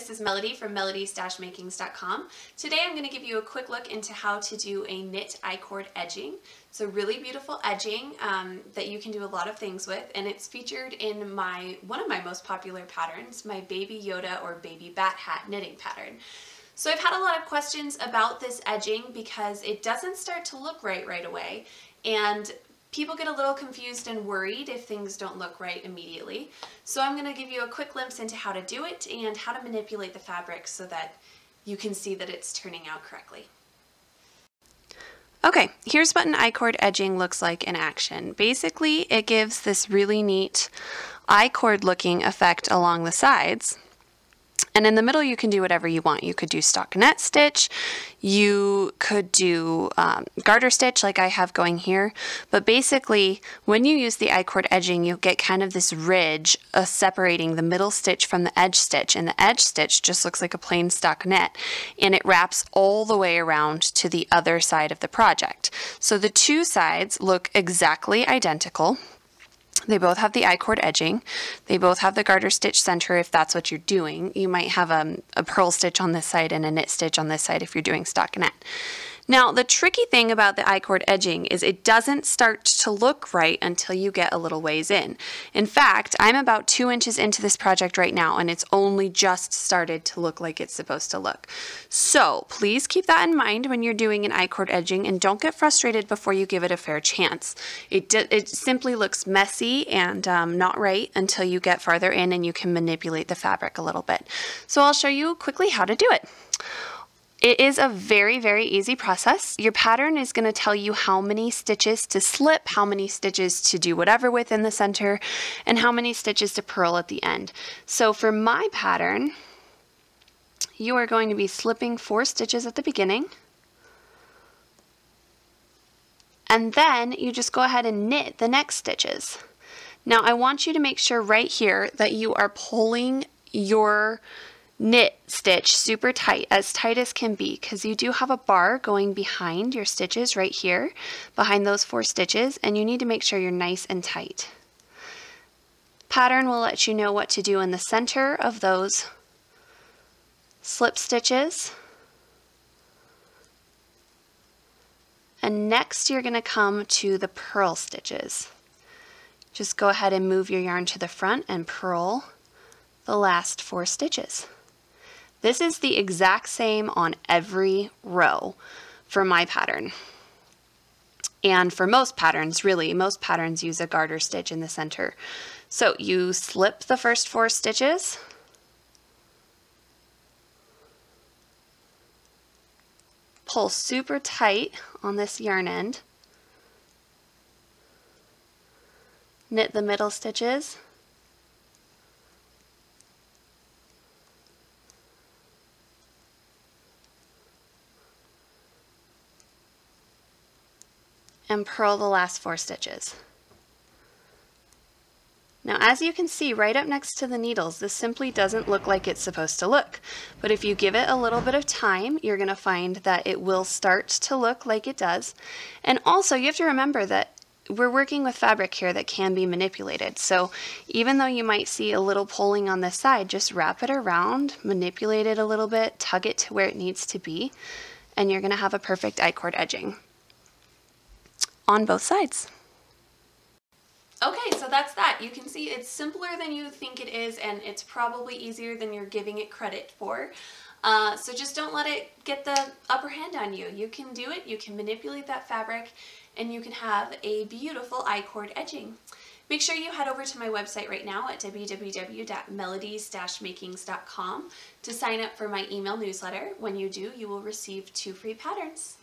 this is Melody from melodies-makings.com. Today I'm going to give you a quick look into how to do a knit I-cord edging. It's a really beautiful edging that you can do a lot of things with, and it's featured in one of my most popular patterns, my Baby Yoda or Baby Bat Hat knitting pattern. So I've had a lot of questions about this edging because it doesn't start to look right away, and people get a little confused and worried if things don't look right immediately. So I'm going to give you a quick glimpse into how to do it and how to manipulate the fabric so that you can see that it's turning out correctly. Okay, here's what an I-cord edging looks like in action. Basically, it gives this really neat I-cord looking effect along the sides. And in the middle, you can do whatever you want. You could do stockinette stitch, you could do garter stitch like I have going here. But basically, when you use the I-cord edging, you'll get kind of this ridge separating the middle stitch from the edge stitch. And the edge stitch just looks like a plain stockinette, and it wraps all the way around to the other side of the project. So the two sides look exactly identical. They both have the I-cord edging. They both have the garter stitch center if that's what you're doing. You might have a purl stitch on this side and a knit stitch on this side if you're doing stockinette. Now, the tricky thing about the I-cord edging is it doesn't start to look right until you get a little ways in. In fact, I'm about 2 inches into this project right now, and it's only just started to look like it's supposed to look. So please keep that in mind when you're doing an I-cord edging, and don't get frustrated before you give it a fair chance. It simply looks messy and not right until you get farther in and you can manipulate the fabric a little bit. So I'll show you quickly how to do it. It is a very easy process. Your pattern is going to tell you how many stitches to slip, how many stitches to do whatever with in the center, and how many stitches to purl at the end. So for my pattern, you are going to be slipping 4 stitches at the beginning, and then you just go ahead and knit the next stitches. Now I want you to make sure right here that you are pulling your knit stitch super tight as can be, because you do have a bar going behind your stitches right here, behind those 4 stitches, and you need to make sure you're nice and tight. Pattern will let you know what to do in the center of those slip stitches. And next you're going to come to the purl stitches. Just go ahead and move your yarn to the front and purl the last 4 stitches. This is the exact same on every row for my pattern. And for most patterns, really, most patterns use a garter stitch in the center. So you slip the first 4 stitches, pull super tight on this yarn end, knit the middle stitches, and purl the last 4 stitches. Now as you can see right up next to the needles, this simply doesn't look like it's supposed to look. But if you give it a little bit of time, you're going to find that it will start to look like it does. And also you have to remember that we're working with fabric here that can be manipulated. So even though you might see a little pulling on this side, just wrap it around, manipulate it a little bit, tug it to where it needs to be, and you're going to have a perfect I-cord edging on both sides. Okay, so that's that. You can see it's simpler than you think it is, and it's probably easier than you're giving it credit for. So just don't let it get the upper hand on you. You can do it, you can manipulate that fabric, and you can have a beautiful I-cord edging. Make sure you head over to my website right now at www.melodies-makings.com to sign up for my email newsletter. When you do, you will receive 2 free patterns.